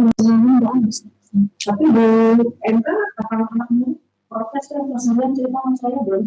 nggak habis. Tapi di MK anak-anak ini protes kan kemudian cerita sama saya belum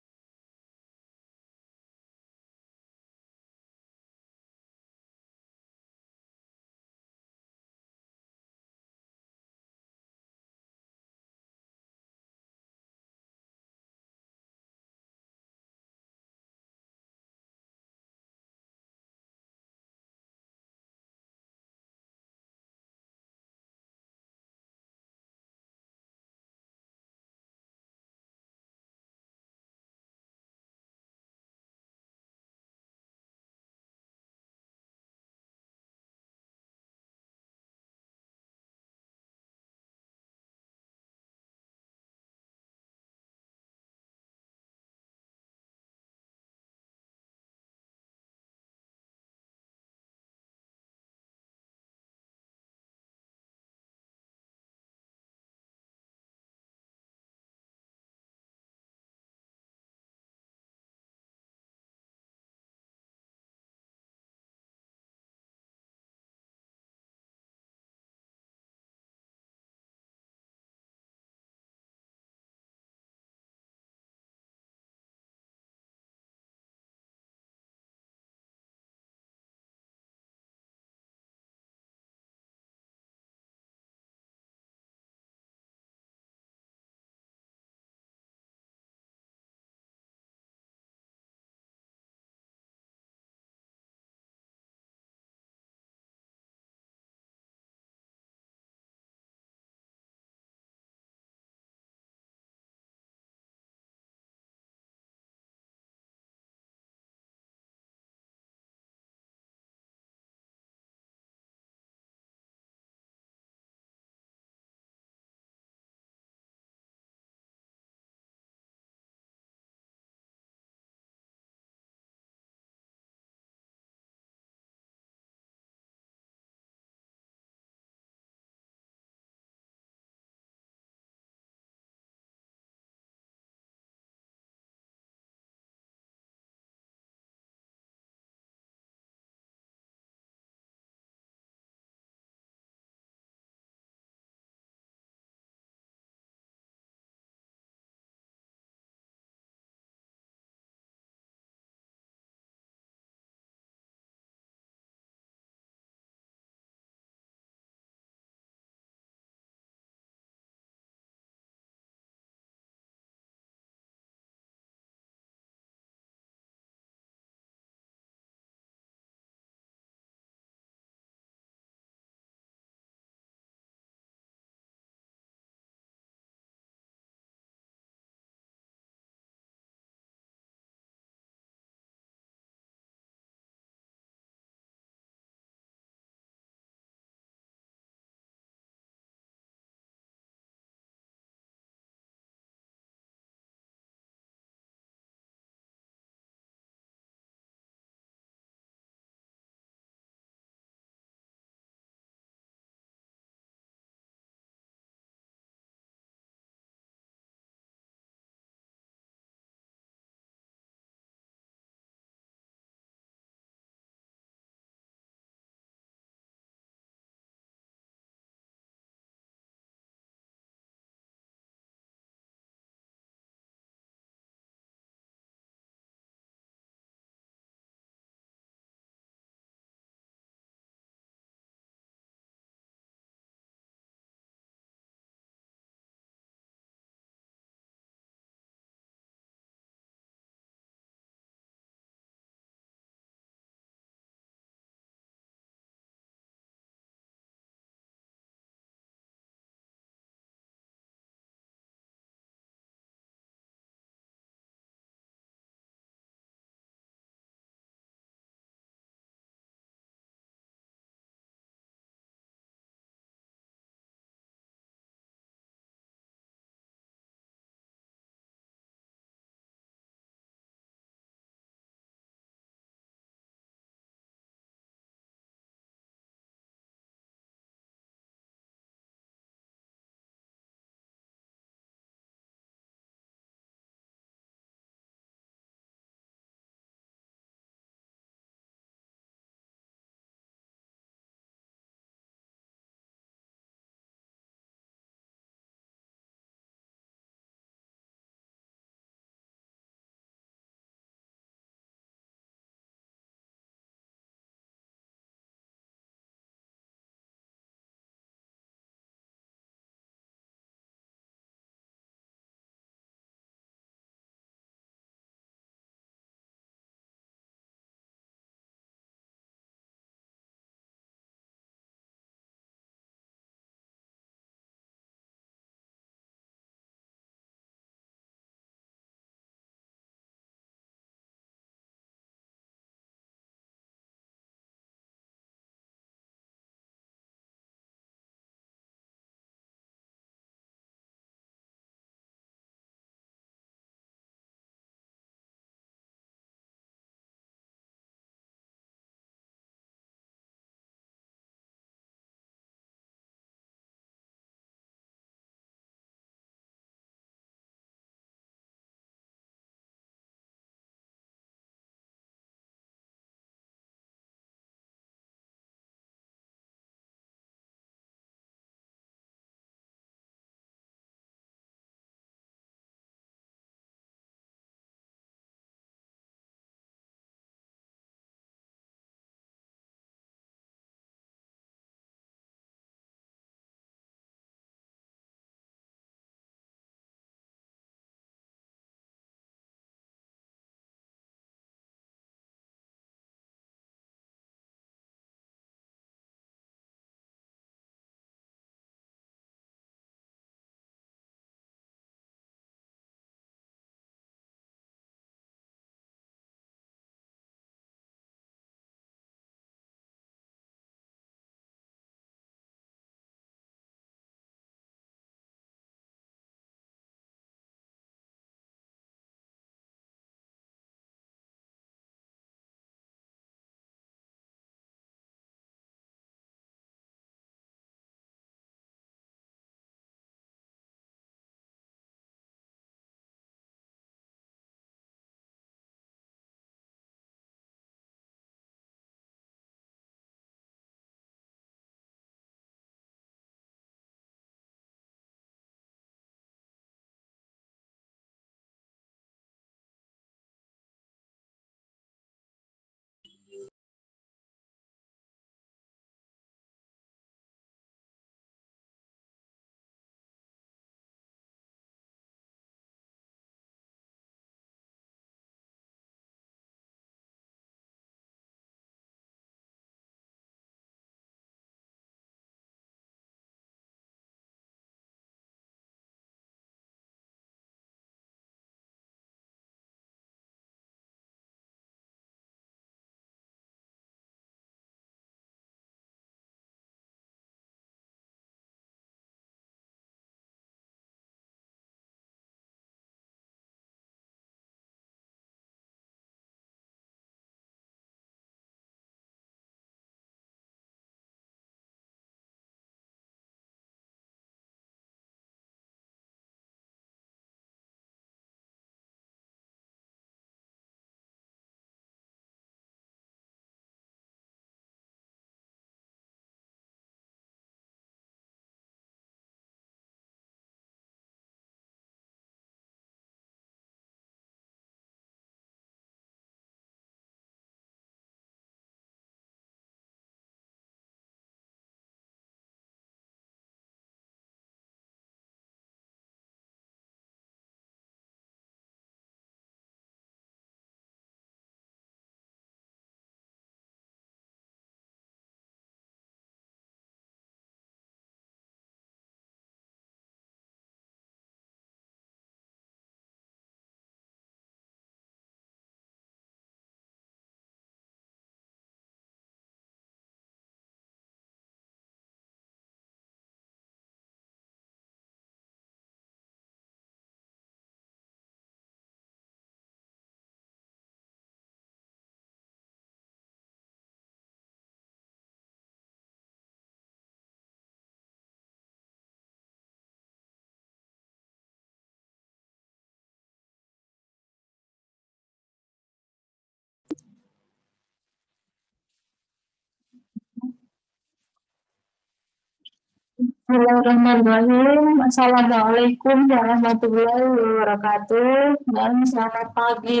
Bismillahirrahmanirrahim. Assalamualaikum warahmatullahi wabarakatuh. Dan selamat pagi.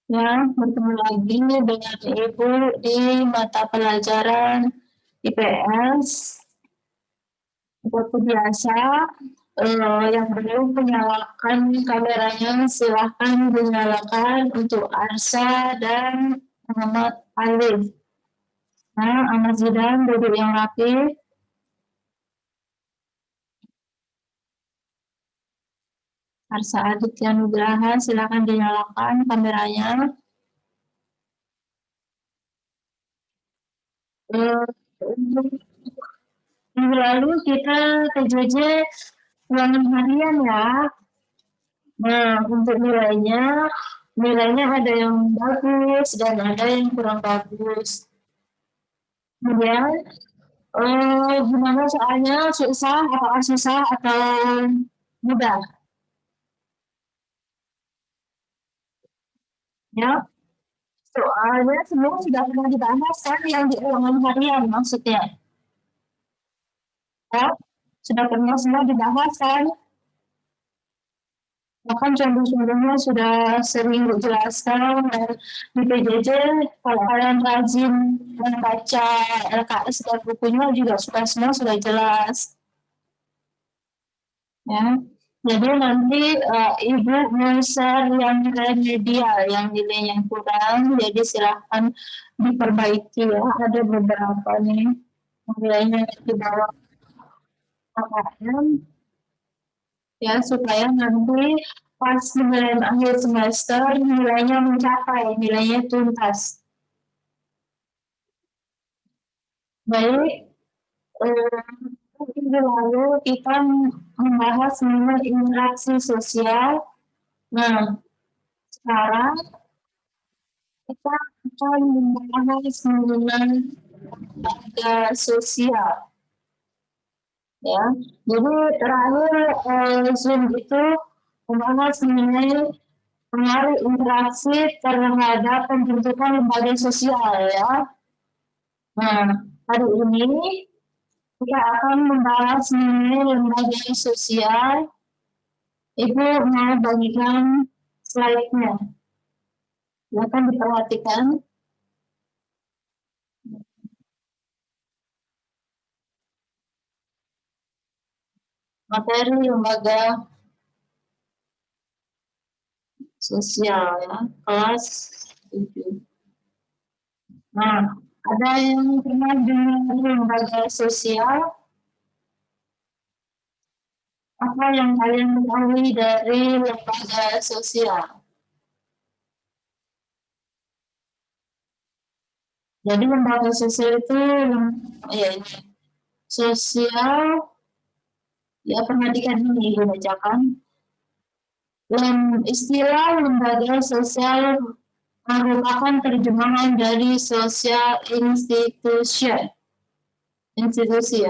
Ya, bertemu lagi dengan Ibu di mata pelajaran IPS. Seperti biasa, yang belum menyalakan kameranya silahkan dinyalakan untuk Arsa dan Muhammad Alif. Nah, Ahmad Zidan duduk yang rapi. Arsa Aditya Nugraha, silakan dinyalakan kameranya. Minggu lalu kita PJJ ulangan harian ya. Nah, untuk nilainya ada yang bagus dan ada yang kurang bagus. Kemudian, gimana soalnya, apakah susah atau mudah? Ya, soalnya semua sudah pernah dibahas kan yang di ulangan harian maksudnya. Ya, sudah pernah semua dibahas kan? Bahkan contoh-contohnya sudah sering dijelaskan dan di PJJ kalau kalian rajin membaca LKS dan bukunya juga semua sudah jelas. Ya. Jadi nanti Ibu share yang remedial, yang nilai yang kurang, jadi silahkan diperbaiki ya. Ada beberapa nih nilainya di bawah KKM ya supaya nanti pas penilaian akhir semester nilainya mencapai, nilainya tuntas. Baik, minggu lalu kita membahas mengenai interaksi sosial. Nah, sekarang kita akan membahas mengenai lembaga sosial. Ya, jadi terakhir Zoom itu membahas mengenai pengaruh interaksi terhadap pembentukan lembaga sosial ya. Nah, hari ini kita akan membahas mengenai lembaga sosial. Ibu mau bagikan slide-nya. Silakan diperhatikan. Materi lembaga sosial ya, kelas 7. Nah, ada yang pernah dengar lembaga sosial? Apa yang kalian ketahui dari lembaga sosial? Jadi lembaga sosial itu ya ini sosial ya perhatikan ini dibacakan. Istilah lembaga sosial merupakan terjemahan dari social institusi ya, institusi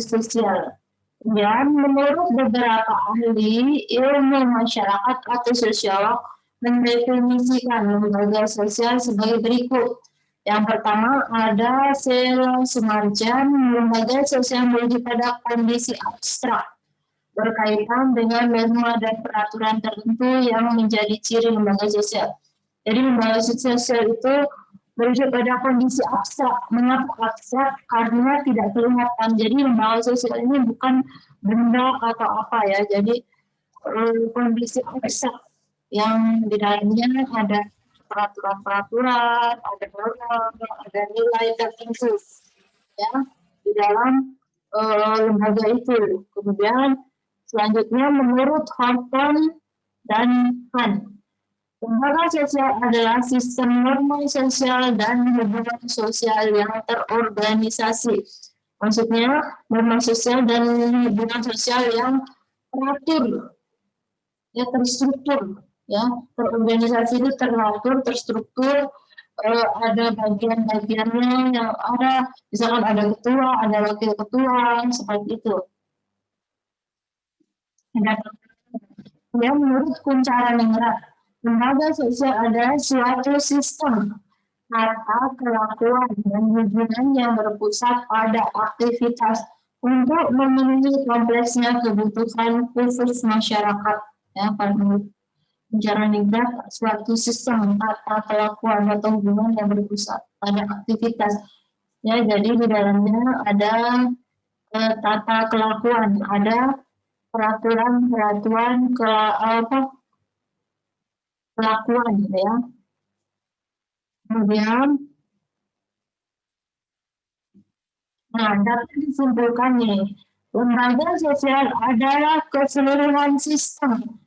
sosial. Dan menurut beberapa ahli ilmu masyarakat atau sosiolog mendefinisikan lembaga sosial sebagai berikut. Yang pertama ada semacam lembaga sosial merujuk pada kondisi abstrak berkaitan dengan norma dan peraturan tertentu yang menjadi ciri lembaga sosial. Jadi lembaga sosial itu merujuk pada kondisi abstrak. Mengapa abstrak? Karena tidak kelihatan. Jadi lembaga sosial ini bukan benda atau apa ya. Jadi kondisi abstrak yang di dalamnya ada peraturan-peraturan, ada norma, ada nilai tertentu ya di dalam lembaga itu. Kemudian selanjutnya menurut Horton dan Han, lembaga sosial adalah sistem norma sosial dan hubungan sosial yang terorganisasi. Maksudnya norma sosial dan hubungan sosial yang teratur, ya terstruktur, ya terorganisasi itu teratur, terstruktur, ada bagian-bagiannya yang ada, misalkan ada ketua, ada wakil ketua, seperti itu. Ya, menurut Kunchara Ningrat, lembaga sosial adalah suatu sistem Tata kelakuan dan hubungan yang berpusat pada aktivitas untuk memenuhi kompleksnya kebutuhan khusus masyarakat. Ya, pada bicara negara suatu sistem tata kelakuan atau hubungan yang berpusat pada aktivitas. Ya, jadi di dalamnya ada tata kelakuan, ada peraturan-peraturan kelakuan, gitu ya. Kemudian, nah, dapat disimpulkan nih, lembaga sosial adalah keseluruhan sistem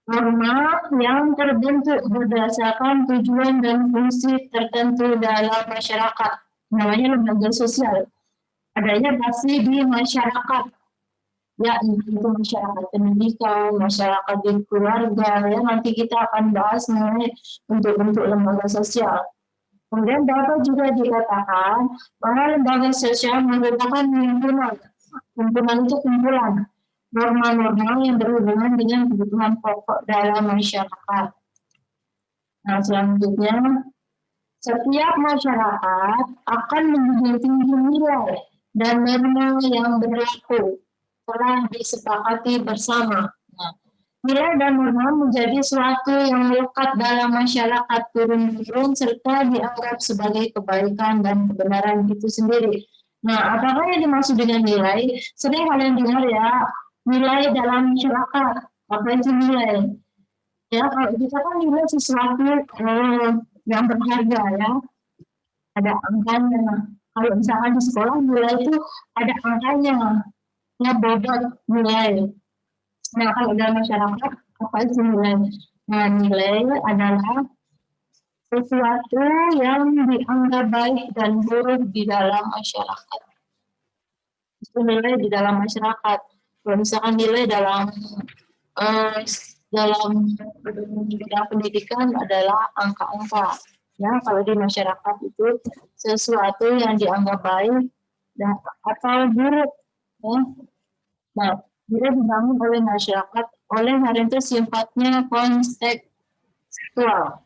norma yang terbentuk berdasarkan tujuan dan fungsi tertentu dalam masyarakat. Namanya lembaga sosial. Adanya pasti di masyarakat, ya itu masyarakat pendidikan, masyarakat di keluarga, ya nanti kita akan bahas mengenai bentuk-bentuk lembaga sosial. Kemudian dapat juga dikatakan bahwa lembaga sosial merupakan himpunan itu kumpulan norma-norma yang berhubungan dengan kebutuhan pokok dalam masyarakat. Nah, selanjutnya, setiap masyarakat akan menjunjung tinggi nilai dan norma yang berlaku telah disepakati bersama. Nah, nilai dan norma menjadi suatu yang melekat dalam masyarakat turun-temurun serta dianggap sebagai kebaikan dan kebenaran itu sendiri. Nah, apakah yang dimaksud dengan nilai? Sering kalian dengar ya, nilai dalam masyarakat. Apa itu nilai? Ya, kalau kita kan nilai sesuatu yang berharga ya, ada angkanya. Kalau misalkan di sekolah nilai itu ada angkanya, ya bobot nilai. Nah, kalau dalam masyarakat, apa itu nilai? Nah, nilai adalah sesuatu yang dianggap baik dan buruk di dalam masyarakat. Itu nilai di dalam masyarakat. Kalau misalkan nilai dalam bidang pendidikan adalah angka-angka. Ya, kalau di masyarakat itu sesuatu yang dianggap baik dan atau buruk. Ya. Nah, bila dibangun oleh masyarakat, oleh karena itu sifatnya kontekstual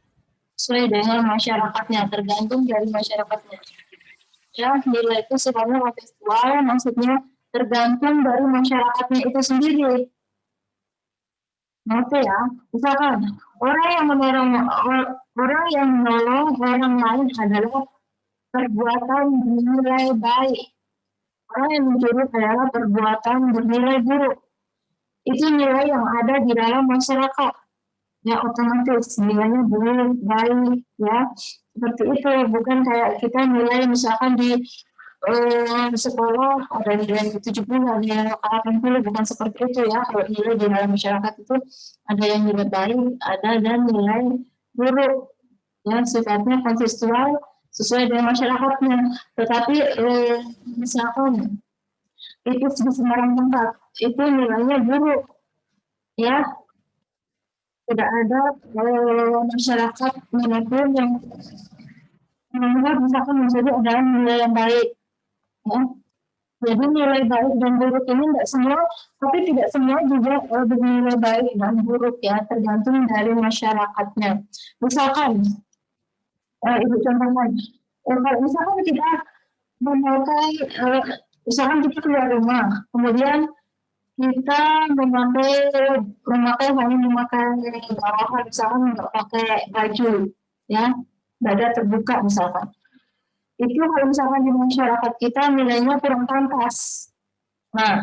sesuai dengan masyarakatnya, tergantung dari masyarakatnya. Ya, nilai itu sifatnya kontekstual, maksudnya tergantung dari masyarakatnya itu sendiri. Oke ya, misalkan orang yang menolong orang lain adalah perbuatan bernilai baik. Orang yang mencuri adalah perbuatan bernilai buruk. Itu nilai yang ada di dalam masyarakat. Ya otomatis nilainya buruk, baik, ya seperti itu. Bukan kayak kita nilai misalkan di sekolah ada nilai 70, ada yang 80, bukan seperti itu ya. Kalau nilai di dalam masyarakat itu ada yang nilai baik, ada dan nilai buruk. Ya sifatnya kontekstual sesuai dengan masyarakatnya. Tetapi misalkan itu di sembarang tempat itu nilainya buruk, ya tidak ada masyarakat manapun yang menganggap misalkan menjadi adalah nilai yang baik. Ya. Jadi nilai baik dan buruk ini tidak semua, tapi tidak semua juga bernilai baik dan buruk ya, tergantung dari masyarakatnya. Misalkan, ibu contohkan, kalau misalkan kita memakai, misalkan kita keluar rumah, kemudian kita hanya memakai bawahan, misalkan nggak pakai baju, ya, dada terbuka misalkan. Itu kalau misalkan di masyarakat kita nilainya kurang pantas. Nah,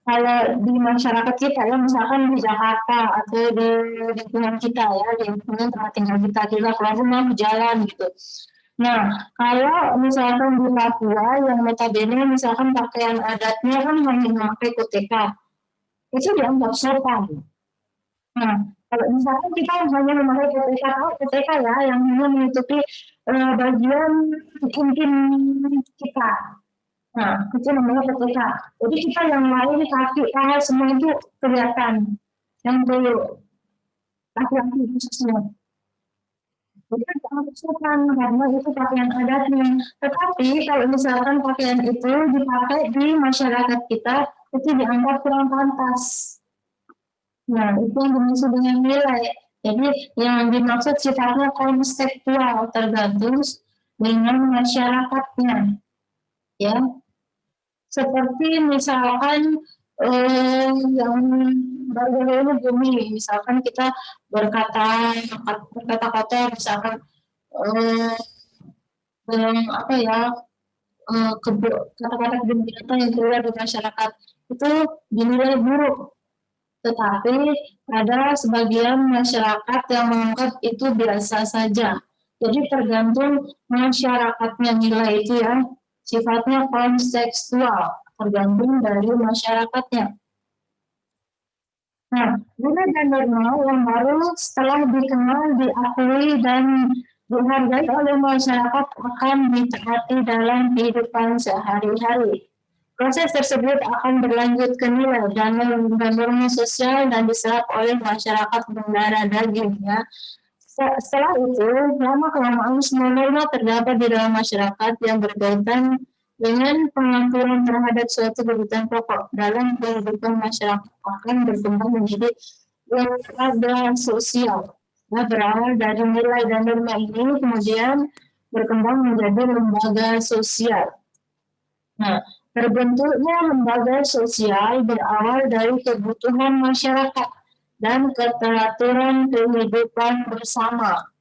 kalau di masyarakat kita ya, misalkan di Jakarta atau di lingkungan kita ya, di lingkungan tempat tinggal kita keluar rumah jalan gitu. Nah, kalau misalkan di Papua yang notabene misalkan pakaian adatnya kan hanya memakai kuteka, itu dianggap sopan. Nah, kalau misalkan kita hanya memakai KTK ya, yang hanya menutupi bagian intim kita. Nah, itu namanya KTK. Jadi kita yang lain kaki, tangan semua itu kelihatan. Yang dulu laki-laki khususnya. Jadi jangan sopan karena itu pakaian adatnya. Tetapi kalau misalkan pakaian itu dipakai di masyarakat kita, itu dianggap kurang pantas. Nah, itu yang dimaksud dengan nilai. Jadi yang dimaksud sifatnya konseptual, tergantung dengan masyarakatnya, ya. Seperti misalkan yang baru-baru ini bumi, misalkan kita berkata-kata, misalkan apa ya, kata-kata kebun binatang yang keluar dari masyarakat itu dinilai buruk, tetapi ada sebagian masyarakat yang menganggap itu biasa saja. Jadi tergantung masyarakatnya, nilai itu ya, sifatnya kontekstual, tergantung dari masyarakatnya. Nah, nilai dan norma yang baru setelah dikenal, diakui, dan dihargai oleh masyarakat akan ditaati dalam kehidupan sehari-hari. Proses tersebut akan berlanjut ke nilai dan norma sosial dan diserap oleh masyarakat berdarah daging. Ya. Setelah itu, lama-kelamaan semua norma terdapat di dalam masyarakat yang berkaitan dengan pengaturan terhadap suatu kebutuhan pokok dalam kehidupan masyarakat akan berkembang menjadi lembaga sosial. Nah, berawal dari nilai dan norma ini kemudian berkembang menjadi lembaga sosial. Nah, terbentuknya lembaga sosial berawal dari kebutuhan masyarakat dan keteraturan kehidupan bersama.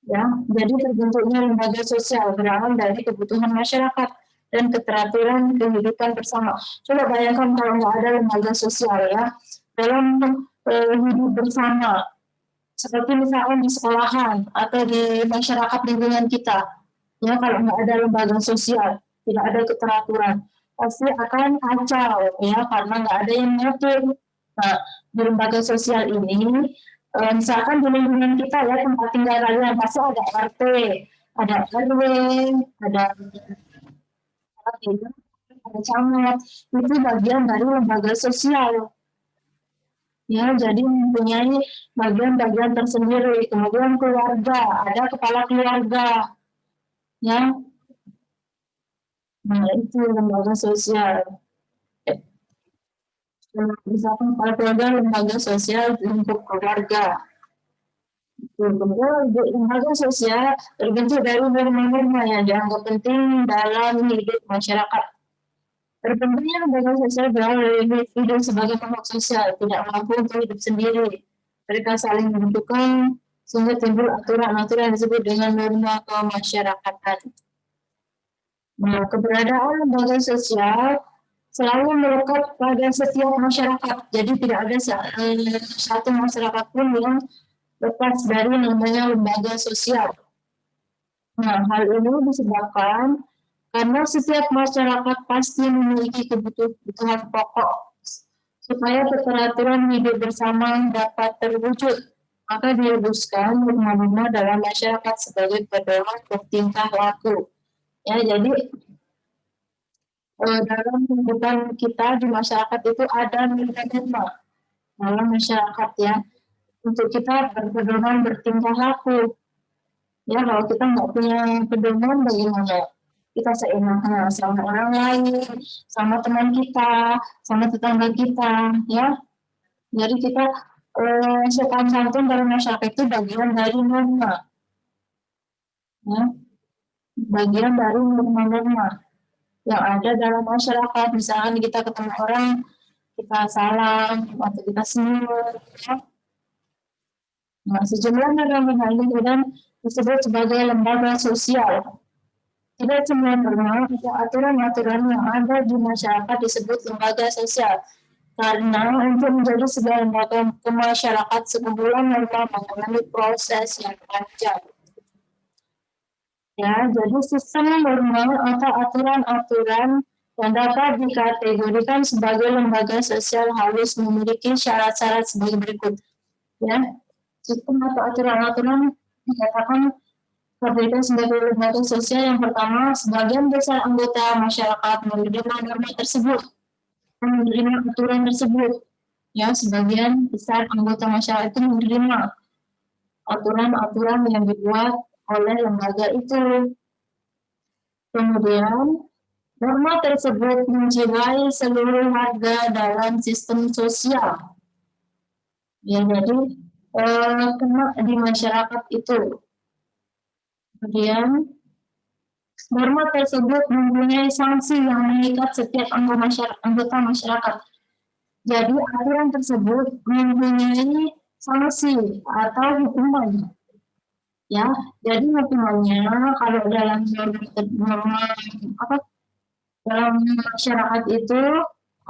Ya, jadi terbentuknya lembaga sosial berawal dari kebutuhan masyarakat dan keteraturan kehidupan bersama. Coba bayangkan kalau nggak ada lembaga sosial ya dalam hidup bersama, seperti misalkan di sekolahan atau di masyarakat lingkungan kita. Ya, kalau nggak ada lembaga sosial, tidak ada keteraturan, pasti akan kacau ya karena nggak ada yang mengatur. Nah, di lembaga sosial ini, misalkan di lingkungan kita ya tempat tinggal kalian pasti ada RT, ada RW, ada camat, itu bagian dari lembaga sosial. Ya, jadi mempunyai bagian-bagian tersendiri. Kemudian keluarga, ada kepala keluarga, ya. Nah, itu lembaga sosial. Misalkan kepala keluarga, lembaga sosial untuk keluarga. Kemudian lembaga sosial terbentuk dari norma-norma yang dianggap penting dalam hidup masyarakat. Terbentuknya lembaga sosial berawal dari individu sebagai makhluk sosial, tidak mampu untuk hidup sendiri. Mereka saling membutuhkan sehingga timbul aturan-aturan yang disebut dengan norma kemasyarakatan. Nah, keberadaan lembaga sosial selalu melekat pada setiap masyarakat. Jadi tidak ada satu masyarakat pun yang lepas dari namanya lembaga sosial. Nah, hal ini disebabkan karena setiap masyarakat pasti memiliki kebutuhan pokok supaya keteraturan hidup bersama dapat terwujud. Maka dirumuskan norma-norma dalam masyarakat sebagai pedoman bertingkah laku. Ya, jadi dalam kehidupan kita di masyarakat itu ada norma dalam masyarakat ya untuk kita berpedoman bertingkah laku. Ya, kalau kita nggak punya pedoman bagaimana? Kita seenaknya sama orang lain, sama teman kita, sama tetangga kita, ya. Jadi kita sopan santun dalam masyarakat itu bagian dari norma, ya. Bagian dari norma-norma yang ada dalam masyarakat. Misalnya kita ketemu orang, kita salam atau kita senyum, ya. Nah, sejumlah norma ini kemudian disebut sebagai lembaga sosial. Tidak semua norma atau aturan-aturan yang ada di masyarakat disebut lembaga sosial. Karena untuk menjadi sebuah lembaga masyarakat, sekumpulan norma mengalami proses yang panjang. Ya, jadi sistem norma atau aturan-aturan yang dapat dikategorikan sebagai lembaga sosial harus memiliki syarat-syarat sebagai berikut. Ya, sistem atau aturan-aturan dikatakan kategorikan sebagai lembaga sosial. Yang pertama, sebagian besar anggota masyarakat menerima norma tersebut, menerima aturan tersebut. Ya, sebagian besar anggota masyarakat itu menerima aturan-aturan yang dibuat oleh lembaga itu. Kemudian, norma tersebut menjiwai seluruh warga dalam sistem sosial. Ya, jadi kena di masyarakat itu. Kemudian norma tersebut mempunyai sanksi yang mengikat setiap anggota masyarakat. Jadi aturan tersebut mempunyai sanksi atau hukuman. Ya, jadi hukumannya kalau dalam norma apa dalam masyarakat itu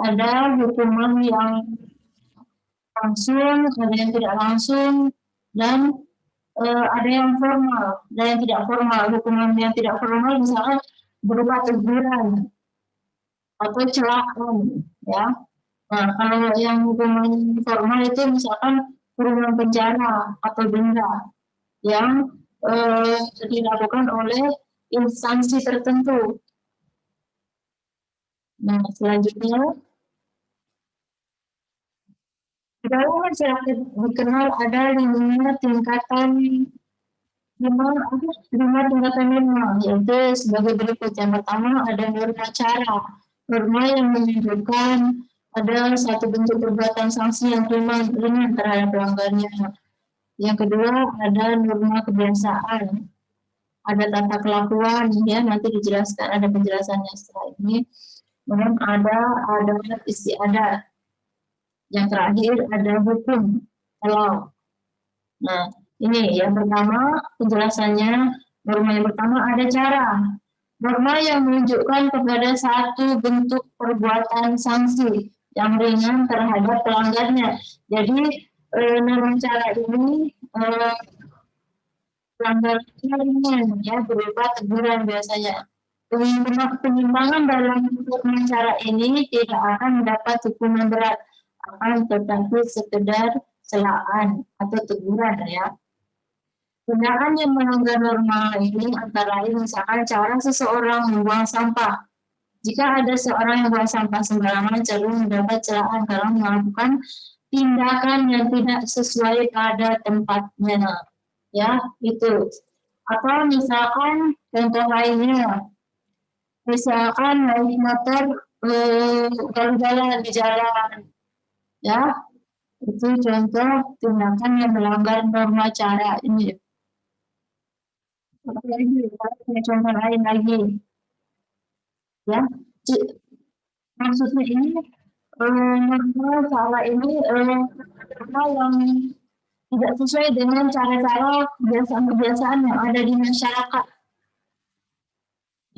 ada hukuman yang langsung, ada yang tidak langsung, dan ada yang formal dan yang tidak formal. Hukuman yang tidak formal misalkan berupa teguran atau celaan, ya. Nah, kalau yang hukuman formal itu misalkan kurungan penjara atau denda yang dilakukan oleh instansi tertentu. Nah, selanjutnya, di dalam masyarakat dikenal ada tingkatan lima tingkatan norma, yaitu sebagai berikut. Yang pertama ada norma cara, norma yang menunjukkan ada satu bentuk perbuatan sanksi yang ringan terhadap pelanggarnya. Yang kedua ada norma kebiasaan, ada tata kelakuan, ya nanti dijelaskan, ada penjelasannya setelah ini. Kemudian ada adat istiadat. Yang terakhir ada hukum, law. Nah, ini yang pertama penjelasannya. Norma yang pertama ada cara. Norma yang menunjukkan kepada satu bentuk perbuatan sanksi yang ringan terhadap pelanggarnya. Jadi norma cara ini pelanggarannya ringan, ya berupa teguran biasanya. Penyimpangan dalam norma cara ini tidak akan mendapat hukuman berat, akan tetapi sekedar celaan atau teguran, ya. Tindakan yang melanggar norma ini antara lain misalkan cara seseorang membuang sampah. Jika ada seorang yang buang sampah sembarangan cenderung mendapat celaan karena melakukan tindakan yang tidak sesuai pada tempatnya. Ya, itu. Atau misalkan contoh lainnya, misalkan naik motor jalan-jalan di jalan, ya, itu contoh tindakan yang melanggar norma cara ini. Contoh lain lagi, ya. Maksudnya ini norma cara ini norma yang tidak sesuai dengan cara-cara kebiasaan-kebiasaan yang ada di masyarakat,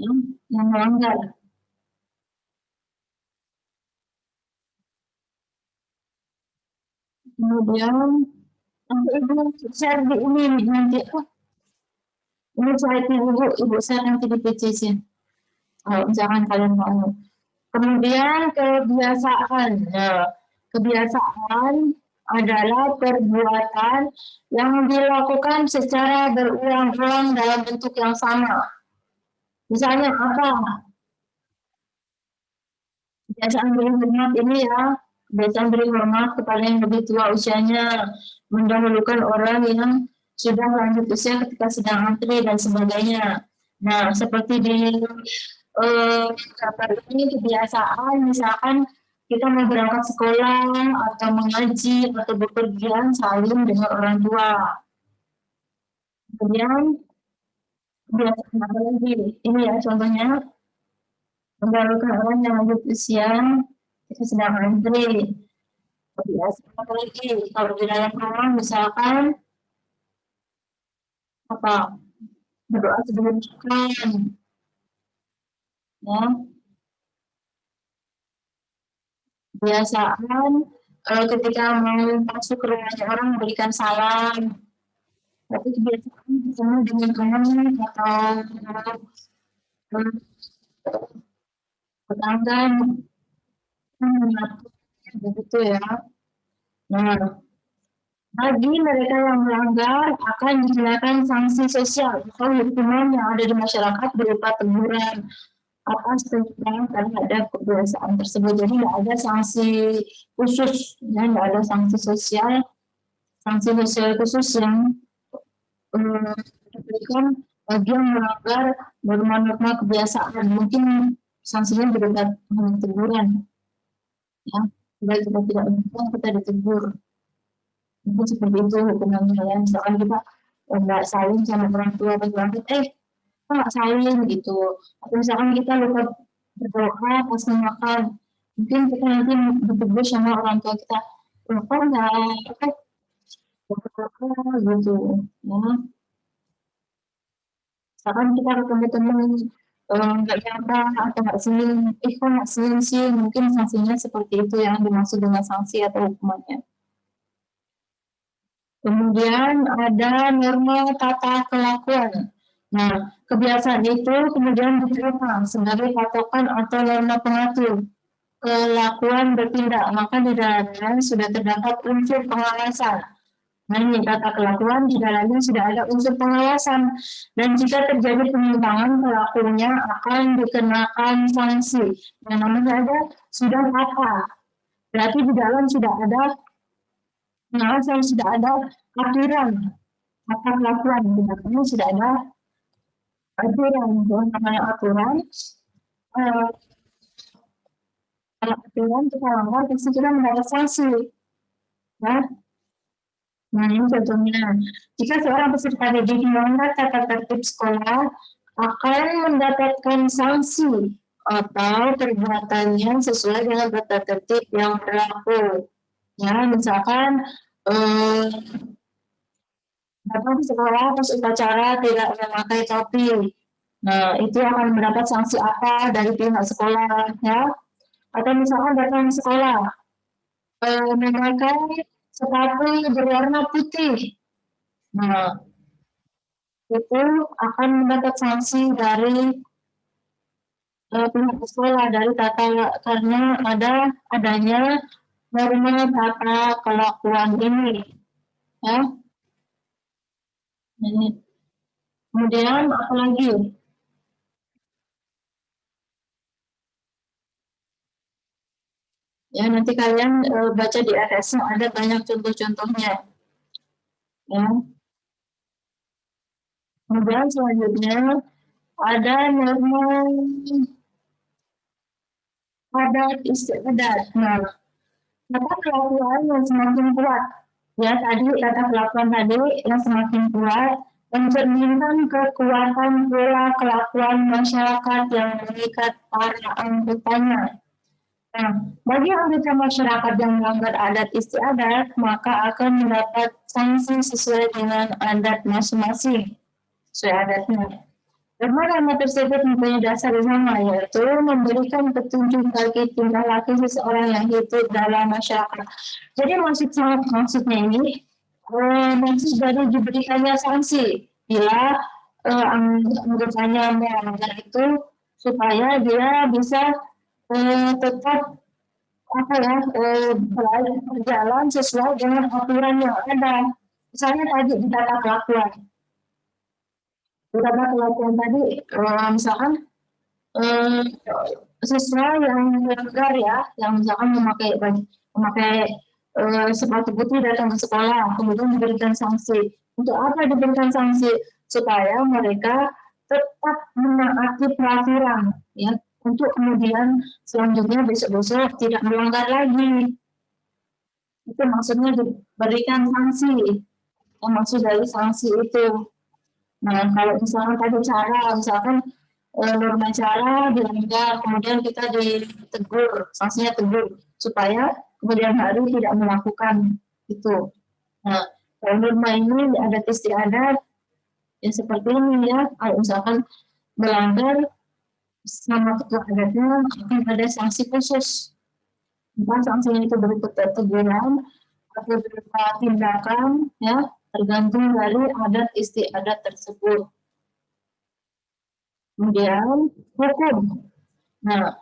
yang melanggar. Kemudian nanti ibu share di ini nanti ini slide ibu share nanti di PCC. Jangan kalian mau. Kemudian kebiasaan. Kebiasaan adalah perbuatan yang dilakukan secara berulang-ulang dalam bentuk yang sama. Misalnya apa? Kebiasaan beri hormat ini ya, kebiasaan beri hormat kepada yang lebih tua usianya, mendahulukan orang yang sudah lanjut usia ketika sedang antri dan sebagainya. Nah, seperti di gambar ini kebiasaan, misalkan kita mau berangkat sekolah atau mengaji atau bepergian saling dengan orang tua. Kemudian kebiasaan apa lagi? Ini ya contohnya, mendahulukan orang yang lanjut usia kita sedang antri. Kebiasaan apa lagi? Kalau di dalam rumah misalkan apa? Berdoa sebelum makan, ya. Kebiasaan ketika mau masuk ke rumahnya orang memberikan salam. Tapi kebiasaan ketemu dengan teman atau tetangga begitu ya. Nah, bagi mereka yang melanggar akan dikenakan sanksi sosial atau hukuman yang ada di masyarakat berupa teguran atas penyimpangan terhadap kebiasaan tersebut. Jadi tidak ada sanksi khusus, ya, tidak ada sanksi sosial khusus yang diberikan bagi yang melanggar norma-norma kebiasaan. Mungkin sanksinya berupa teguran, ya. Jika kita tidak melakukan, kita ditegur. Mungkin seperti itu hukumannya, ya. Misalkan kita nggak saling sama orang tua pas banget, kok nggak saling gitu. Atau misalkan kita lupa berdoa pas mau makan, mungkin kita nanti ditegur sama orang tua kita, kok nggak apa berdoa gitu, ya. Misalkan kita ketemu temen nggak nyapa atau nggak senyum, kok nggak senyum sih, mungkin sanksinya seperti itu yang dimaksud dengan sanksi atau hukumannya. Kemudian ada norma tata kelakuan. Nah, kebiasaan itu kemudian diterima sebagai patokan atau norma pengatur kelakuan bertindak, maka di dalamnya sudah terdapat unsur pengawasan. Nah, ini tata kelakuan di dalamnya sudah ada unsur pengawasan, dan jika terjadi penyimpangan pelakunya akan dikenakan sanksi. Yang namanya ada sudah apa? Berarti di dalam sudah ada pengawasan, sudah ada aturan tata kelakuan. Di dalamnya sudah ada aturan, yang namanya aturan. Eh, Kalau aturan kita langgar, pasti kita mendapat sanksi. Ya. Nah, ini contohnya. Jika seorang peserta didik melanggar tata tertib sekolah, akan mendapatkan sanksi atau perbuatannya sesuai dengan tata tertib yang berlaku. Ya, misalkan datang ke sekolah pas upacara tidak memakai topi. Nah, itu akan mendapat sanksi apa dari pihak sekolah, ya. Atau misalkan datang ke sekolah memakai sepatu berwarna putih. Nah, itu akan mendapat sanksi dari pihak sekolah dari tata karena adanya norma tata kelakuan ini, ya. Ini. Kemudian apa lagi? Ya, nanti kalian baca di atasnya ada banyak contoh-contohnya. Ya. Kemudian selanjutnya ada norma adat istiadat. Nah, tata kelakuan yang semakin kuat. Ya, tadi tata kelakuan tadi yang semakin kuat mencerminkan kekuatan pola kelakuan masyarakat yang mengikat para anggotanya. Nah, bagi anggota masyarakat yang melanggar adat istiadat, maka akan mendapat sanksi sesuai dengan adat masing-masing, sesuai adatnya. Norma-norma tersebut mempunyai dasar yang sama, yaitu memberikan petunjuk bagi tingkah laku seseorang yang hidup dalam masyarakat. Jadi maksudnya ini maksud dari diberikannya sanksi bila anggotanya melanggar itu supaya dia bisa tetap apa ya berjalan sesuai dengan aturan yang ada. Misalnya tadi di tata kelakuan. Di tata kelakuan tadi misalkan siswa yang melanggar ya, yang misalkan memakai sepatu putih datang ke sekolah, kemudian diberikan sanksi. Untuk apa diberikan sanksi? Supaya mereka tetap menaati peraturan, ya, untuk kemudian selanjutnya besok-besok tidak melanggar lagi. Itu maksudnya diberikan sanksi. Yang maksud dari sanksi itu. Nah, kalau misalkan tadi cara, misalkan norma cara dilanggar, kemudian kita ditegur, sanksinya tegur, supaya kemudian hari tidak melakukan itu. Nah, kalau norma ini ada istiadat, ya seperti ini ya, kalau misalkan melanggar sama ketua adatnya akan ada sanksi khusus. Entah sanksinya itu berupa teguran atau berupa tindakan, ya, tergantung dari adat istiadat tersebut. Kemudian hukum. Nah,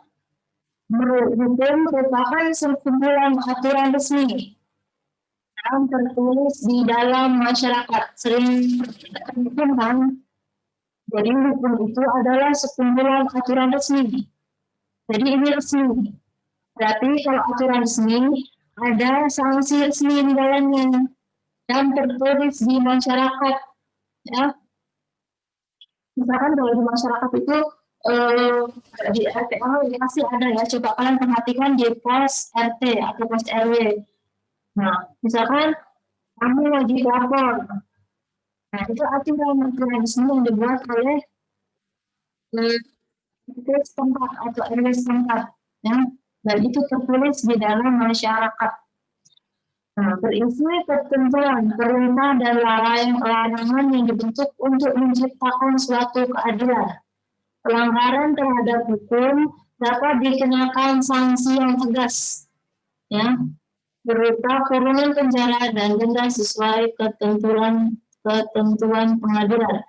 hukum merupakan sekumpulan aturan resmi yang tertulis di dalam masyarakat. Sering hukum kan? Jadi hukum itu adalah sekumpulan aturan resmi. Jadi ini resmi. Berarti kalau aturan resmi ada sanksi resmi di dalamnya yang tertulis di masyarakat. Ya, misalkan kalau di masyarakat itu di RT ini pasti ada ya. Coba kalian perhatikan di pos RT atau pos RW. Nah, misalkan kamu lagi lapor, Nah, itu aturan-aturan di sini yang dibuat oleh eh, RT setempat atau RW setempat, ya. Dan itu tertulis di dalam masyarakat. Nah, berisi ketentuan, perintah dan larangan yang dibentuk untuk menciptakan suatu keadilan. Pelanggaran terhadap hukum dapat dikenakan sanksi yang tegas, ya, berupa kurungan penjara dan denda sesuai ketentuan pengadilan.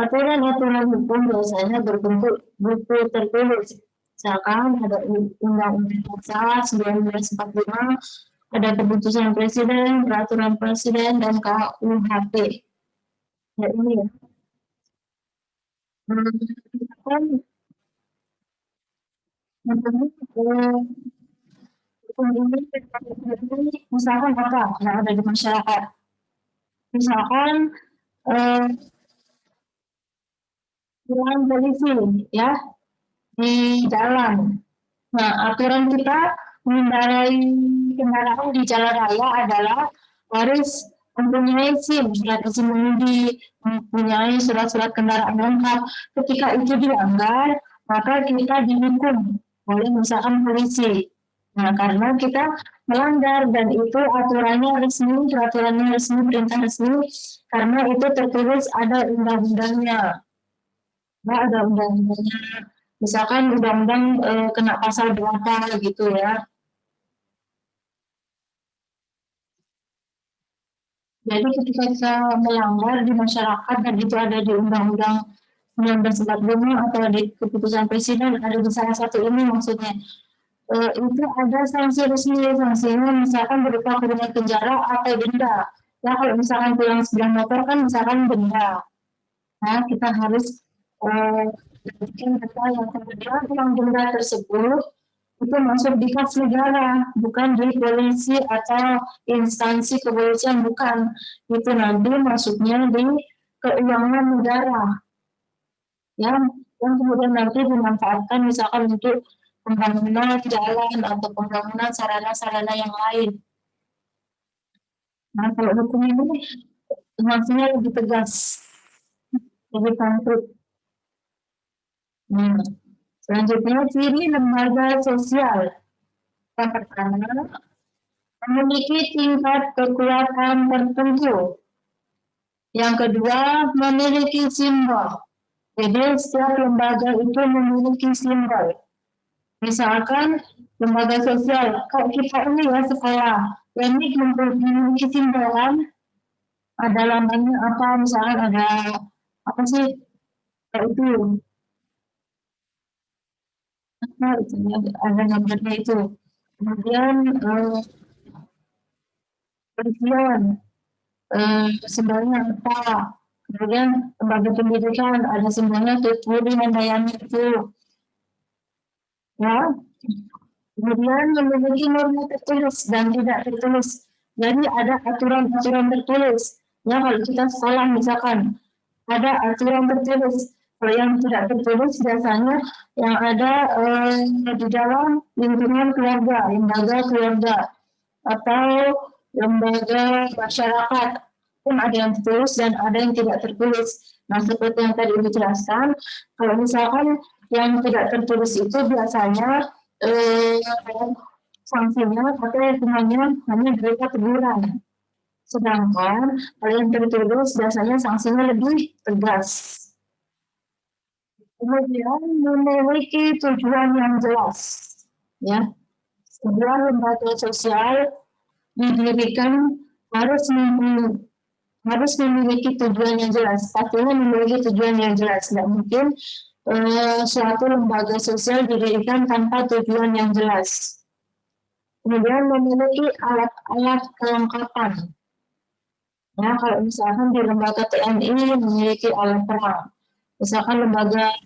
Aturan-aturan hukum biasanya berbentuk buku tertulis. Misalkan ada Undang-Undang Dasar 1945, ada keputusan Presiden, peraturan Presiden, dan KUHP. Ya ini ya. Kan hukum ini misalkan apa yang ada di masyarakat. Misalkan eh, tilang polisi ya di jalan. Nah, aturan kita mengendarai kendaraan di jalan raya adalah harus mempunyai SIM, surat izin mengemudi, mempunyai surat-surat kendaraan lengkap. Ketika itu dilanggar, maka kita dihukum oleh misalkan polisi. Nah, karena kita melanggar dan itu aturannya resmi, peraturannya resmi, perintah resmi, karena itu tertulis ada undang-undangnya. Nah, ada undang-undangnya. Misalkan undang-undang kena pasal berapa gitu ya. Jadi ketika kita melanggar di masyarakat dan itu ada di Undang-Undang 1945 atau di keputusan Presiden ada di salah satu ini maksudnya itu ada sanksi resmi, sanksinya misalkan berupa kurungan penjara atau denda. Ya kalau misalkan pulang sepeda motor kan misalkan denda. Nah kita harus bikin data yang kemudian uang denda tersebut itu masuk di kas negara, bukan di polisi atau instansi kepolisian, bukan. Itu nanti masuknya di keuangan negara, ya, yang kemudian nanti dimanfaatkan misalkan untuk pembangunan jalan atau pembangunan sarana-sarana yang lain. Nah, kalau hukum ini sanksinya lebih tegas, lebih konkret. Nah, selanjutnya ciri lembaga sosial. Yang pertama, memiliki tingkat kekuatan tertentu. Yang kedua, memiliki simbol. Jadi setiap lembaga itu memiliki simbol. Misalkan lembaga sosial, kalau kita ini ya sekolah, ya ini memiliki simbol kan, ada lambangnya apa, misalkan ada apa sih, itu, apa itu, ada gambarnya itu. Kemudian penelitian, simbolnya apa, kemudian lembaga pendidikan ada simbolnya Tuturi Handayani itu, ya. Kemudian memiliki norma tertulis dan tidak tertulis. Jadi ada aturan-aturan tertulis. Ya kalau kita sekolah misalkan ada aturan tertulis. Kalau yang tidak tertulis biasanya yang ada di dalam lingkungan keluarga, lembaga keluarga atau lembaga masyarakat pun ada yang tertulis dan ada yang tidak tertulis. Nah seperti yang tadi dijelaskan, kalau misalkan yang tidak tertulis itu biasanya sanksinya atau hukumannya hanya berupa teguran. Sedangkan kalau yang tertulis biasanya sanksinya lebih tegas. Kemudian memiliki tujuan yang jelas. Ya, sebuah lembaga sosial didirikan harus memiliki tujuan yang jelas. Pastinya memiliki tujuan yang jelas. Tidak mungkin suatu lembaga sosial didirikan tanpa tujuan yang jelas. Kemudian memiliki alat-alat kelengkapan. Ya, kalau misalkan di lembaga TNI memiliki alat perang. Misalkan lembaga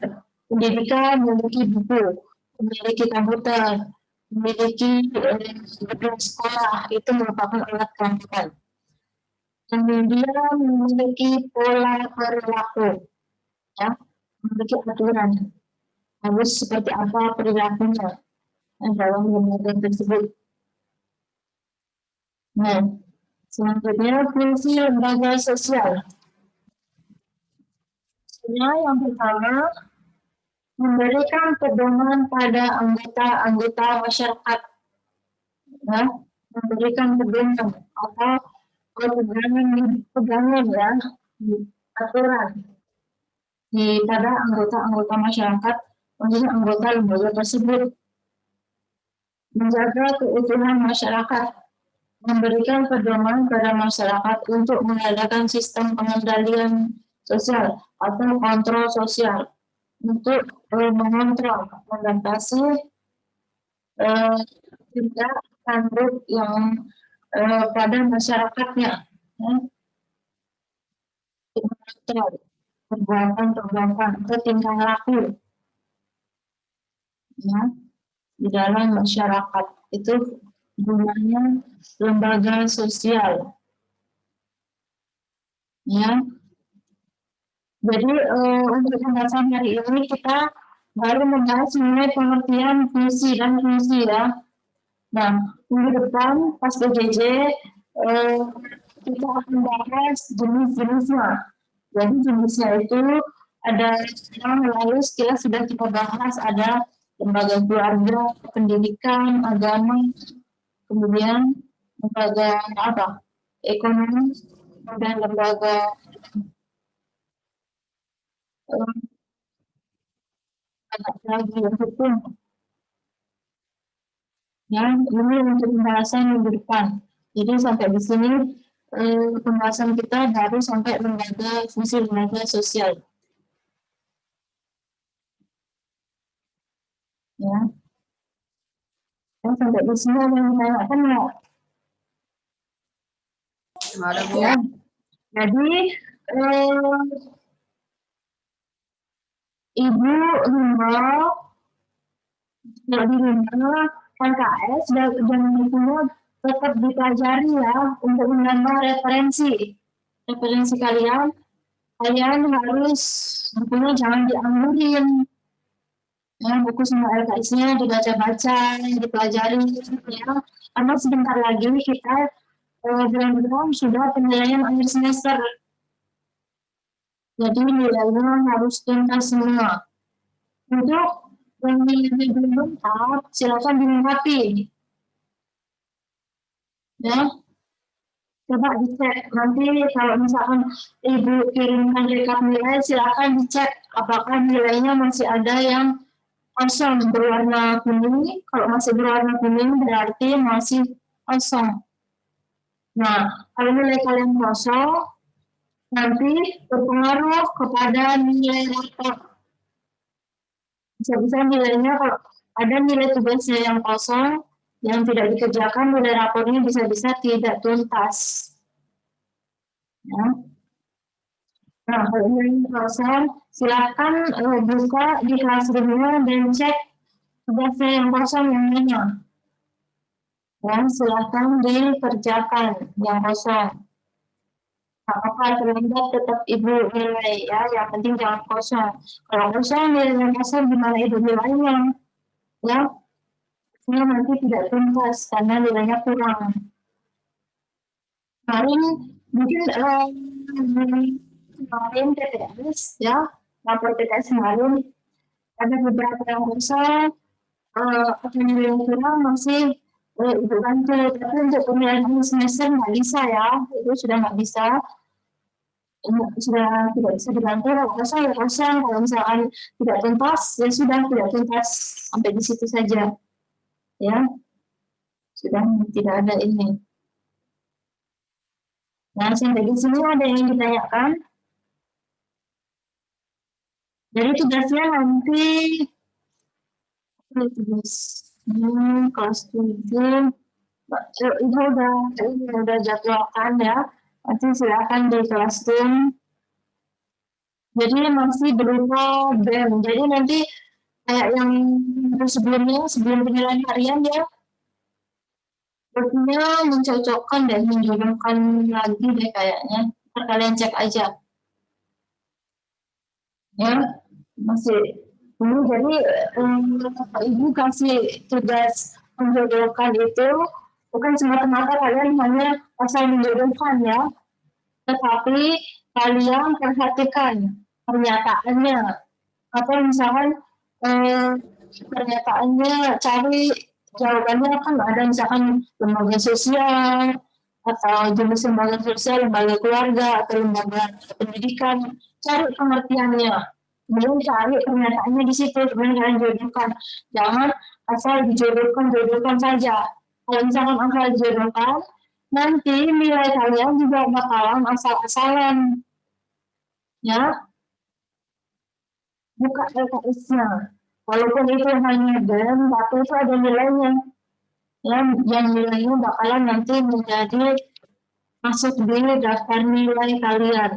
pendidikan memiliki buku, memiliki komputer, memiliki gedung sekolah, itu merupakan alat kelengkapan. Kemudian memiliki pola perilaku, ya, memiliki aturan. Harus seperti apa perilakunya dalam lembaga tersebut. Nah, selanjutnya fungsi lembaga sosial. Yang pertama, memberikan pedoman pada anggota-anggota masyarakat, ya, memberikan pedoman atau pegangan ya, aturan pada anggota-anggota masyarakat, maksudnya anggota lembaga tersebut, menjaga keutuhan masyarakat, memberikan pedoman pada masyarakat untuk mengadakan sistem pengendalian sosial atau kontrol sosial untuk mengontrol, membatasi tindak lanjut yang pada masyarakatnya, ya, mengontrol perbuatan atau tingkah laku, ya, di dalam masyarakat. Itu gunanya lembaga sosial, ya. Jadi untuk pembahasan hari ini kita baru membahas mengenai pengertian fungsi dan fungsi, ya. Nah, minggu depan pas PJJ kita akan bahas jenis-jenisnya. Jadi jenisnya itu ada yang lalu sekilas sudah kita bahas, ada lembaga keluarga, pendidikan, agama, kemudian lembaga apa? Ekonomi, dan lembaga lagi hukum. Ya, ini untuk pembahasan minggu depan. Jadi sampai di sini pembahasan kita baru sampai fungsi lembaga sosial. Ya. Sampai di sini ada yang ditanyakan nggak? Ada, Bu. Ya. Jadi Ibu himbau di rumah LKS dan bukunya tetap dipelajari ya untuk menambah referensi kalian. Kalian harus bukunya jangan dianggurin, ya, buku semua LKS-nya dibaca-baca, dipelajari, ya, karena sebentar lagi kita bulan depan sudah penilaian akhir semester. Jadi nilainya harus tuntas semua. Untuk yang nilainya belum lengkap, silakan dilengkapi. Ya, coba dicek. Nanti kalau misalkan Ibu kirimkan rekap nilai, silakan dicek apakah nilainya masih ada yang kosong berwarna kuning. Kalau masih berwarna kuning berarti masih kosong. Nah, kalau nilai kalian kosong, nanti berpengaruh kepada nilai rapor. Bisa-bisa nilainya kalau ada nilai tugasnya yang kosong, yang tidak dikerjakan, nilai rapornya bisa-bisa tidak tuntas. Ya. Nah, kalau nilai kosong, silakan buka di Classroom-nya dan cek tugasnya yang kosong yang mana. Dan silakan dikerjakan yang kosong. Apa terlambat tetap Ibu nilai, ya, yang penting jangan kosong. Kalau kosong nilai kosong gimana Ibu nilainya, ya, nanti tidak tuntas karena nilainya kurang. Kemarin mungkin kemarin TTS, ya, lapor TTS kemarin ada beberapa yang kosong, apa nilai yang kurang masih Ibu bantu, tapi untuk penilaian semester nggak bisa, ya, itu sudah nggak bisa. Sudah tidak bisa dibantu, kalau kosong ya kosong, kalau misalkan tidak tuntas ya sudah tidak tuntas sampai di situ saja, ya, sudah tidak ada ini. Nah, sampai di sini ada yang ditanyakan. Jadi tugasnya nanti kelas 7 itu udah jadwalkan, ya, nanti silakan di kelas Zoom. Jadi masih berupa BEM. Jadi nanti kayak yang sebelumnya, sebelum penilaian harian, ya, sepertinya mencocokkan dan menjodohkan lagi deh kayaknya. Kalian cek aja, ya, masih ini. Jadi Ibu kasih tugas menjodohkan itu bukan semata-mata kalian hanya asal menjodohkan, ya, tetapi kalian perhatikan pernyataannya, atau misalkan eh, pernyataannya cari jawabannya kan ada misalkan lembaga sosial atau jenis lembaga sosial, lembaga keluarga atau lembaga pendidikan, cari pengertiannya. Kemudian cari pernyataannya di situ, kemudian kalian jodohkan. Jangan asal dijodohkan saja. Kalau misalkan asal dijodohkan, nanti nilai kalian juga bakalan asal-asalan. Ya, buka LKS-nya. Walaupun itu hanya game, tapi itu ada nilainya. Ya, yang nilainya bakalan nanti menjadi masuk di daftar nilai kalian.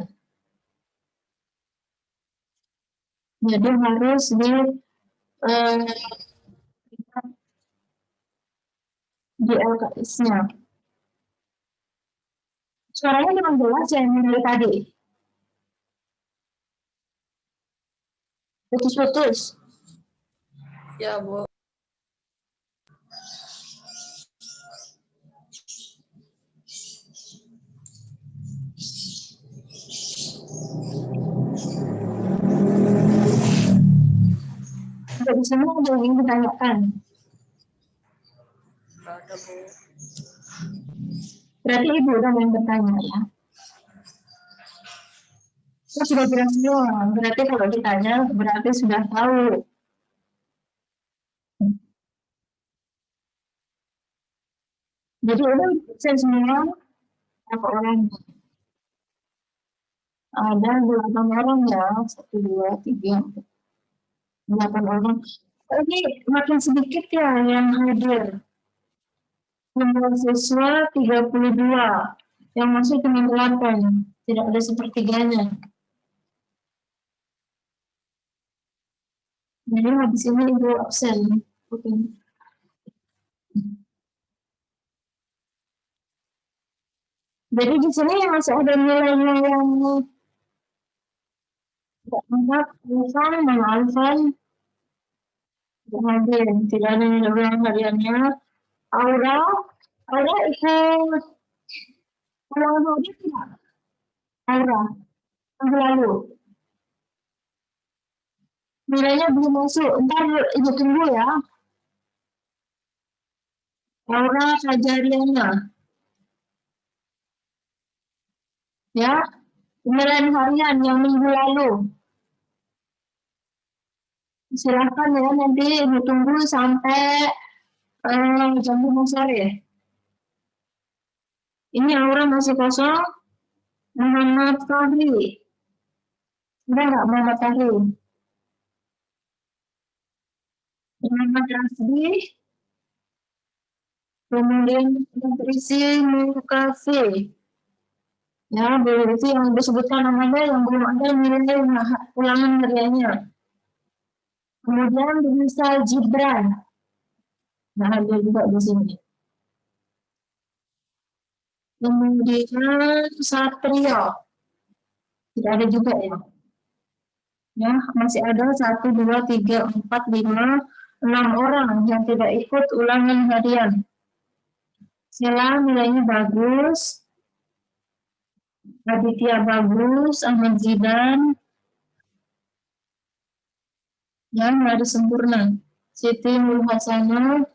Jadi harus eh, di LKS-nya. Suaranya memang jelas ya yang dari tadi. Putus-putus. Ya, Bu. Untuk di sini ada yang ingin ditanyakan. Ada, Bu. Berarti Ibu udah yang bertanya ya. Itu sudah jelas semua. Berarti kalau ditanya, berarti sudah tahu. Jadi udah saya semua berapa orang? Ada 8 orang ya. 1, 2, 3, 4, 8 orang. Ini makin sedikit ya yang hadir. Jumlah siswa 32. Yang masuk cuma 8. Tidak ada sepertiganya. Jadi habis ini Ibu absen. Oke. Jadi di sini masih ada nilainya yang tidak angkat, Alfan, mana Alfan? Tidak hadir, tidak ada nilai ulang hariannya. Aura, Aura ikut ulang hari tidak? Aura, minggu lalu. Nilainya belum masuk, ntar Ibu tunggu ya. Aura Fajariana. Ya, penilaian harian yang minggu lalu. Silahkan ya, nanti Ibu tunggu sampai jam 5 sore. Ini Aura masih kosong. Muhammad Fahri. Udah nggak Muhammad Fahri? Muhammad Rasdi. Kemudian nutrisi Mukafi. Ya, itu yang disebutkan namanya yang belum ada nilai ulangan hariannya. Kemudian bisa Gibran. Nah, ada juga di sini. Kemudian Satrio. Tidak ada juga ya. Ya, masih ada 1, 2, 3, 4, 5, 6 orang yang tidak ikut ulangan harian. Sela nilainya bagus. Aditya bagus, Ahmad Zidan. Ya, ada sempurna. Siti Mulhasana.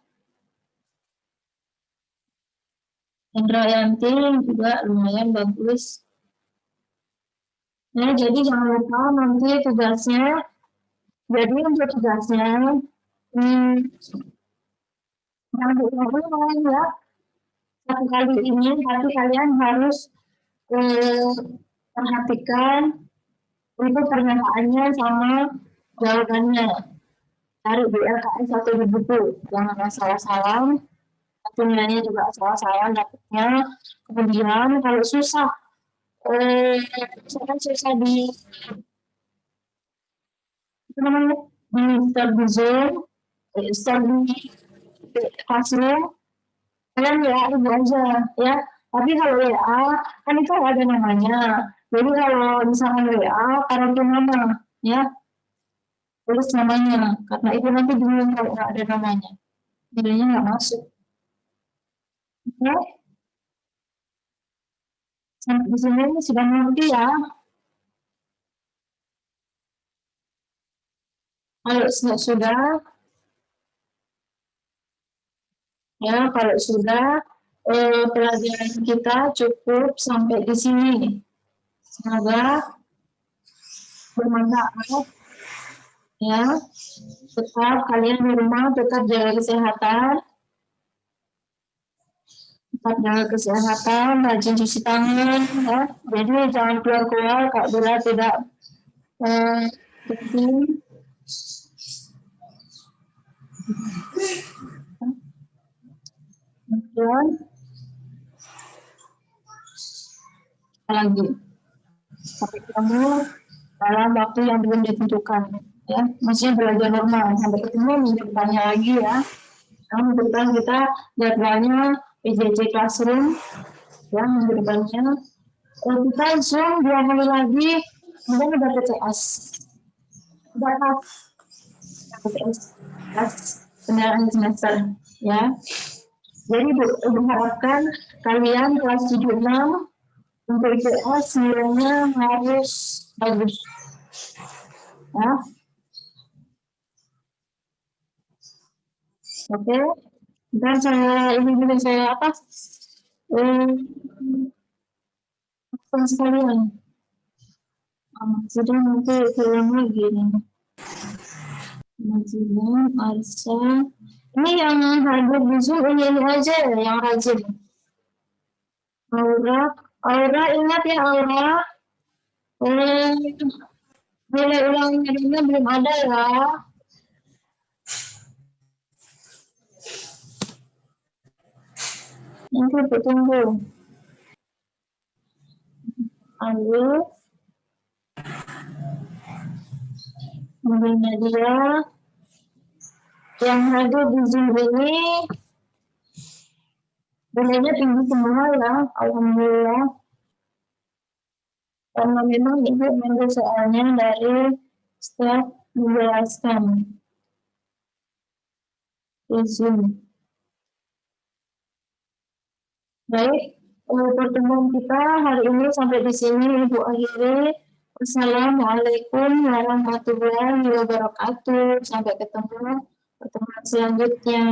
Indrayanti juga lumayan bagus. Nah, jadi jangan lupa nanti tugasnya. Jadi untuk tugasnya, jangan diulang-ulang ya. Satu kali ini, tapi kalian harus perhatikan itu pernyataannya sama jawabannya. Cari di LKS atau di buku, jangan salah-salah. Nilainya juga salah-salah dapatnya. Kemudian kalau susah, misalkan susah di apa namanya di start di Zoom, start di Classroom, kalian WA ibu aja ya. Tapi kalau WA kan itu ada namanya. Jadi kalau misalkan WA karantin nama ya, tulis namanya. Karena itu nanti bingung kalau nggak ada namanya, nilainya nggak masuk. Oke, sampai di sini sudah mengerti ya. Kalau sudah, ya kalau sudah pelajaran kita cukup sampai di sini. Semoga bermanfaat. Ya, tetap kalian di rumah tetap jaga kesehatan, rajin cuci tangan, ya. Jadi jangan keluar-keluar Kak bila tidak penting. Kemudian lagi sampai ketemu dalam waktu yang belum ditentukan, ya. Maksudnya belajar normal sampai ketemu minggu depannya lagi ya. Nah, minggu depan kita jadwalnya PJJ Classroom, ya minggu depannya. Kita Zoom 2 kali lagi, kemudian ada PCS. Udah PCS penilaian semester, ya. Jadi diharapkan kalian kelas 76 untuk IPS nilainya harus bagus, ya. Oke, dan saya apa? Sekalian. Sudah nanti ulang lagi nih. Majikan, Arsa. Ini yang hadir di Zoom ini aja ya, yang rajin. Aura ingat ya Aura. Nilai ulangnya belum ada ya. Nanti tunggu. Alif. Kemudian Nadia. Yang hadir di Zoom ini nilainya tinggi semua ya, alhamdulillah. Karena memang ibu mengambil soalnya dari staf menjelaskan di Zoom. Baik, pertemuan kita hari ini sampai di sini Ibu akhiri. Wassalamualaikum warahmatullahi wabarakatuh. Sampai ketemu pertemuan selanjutnya.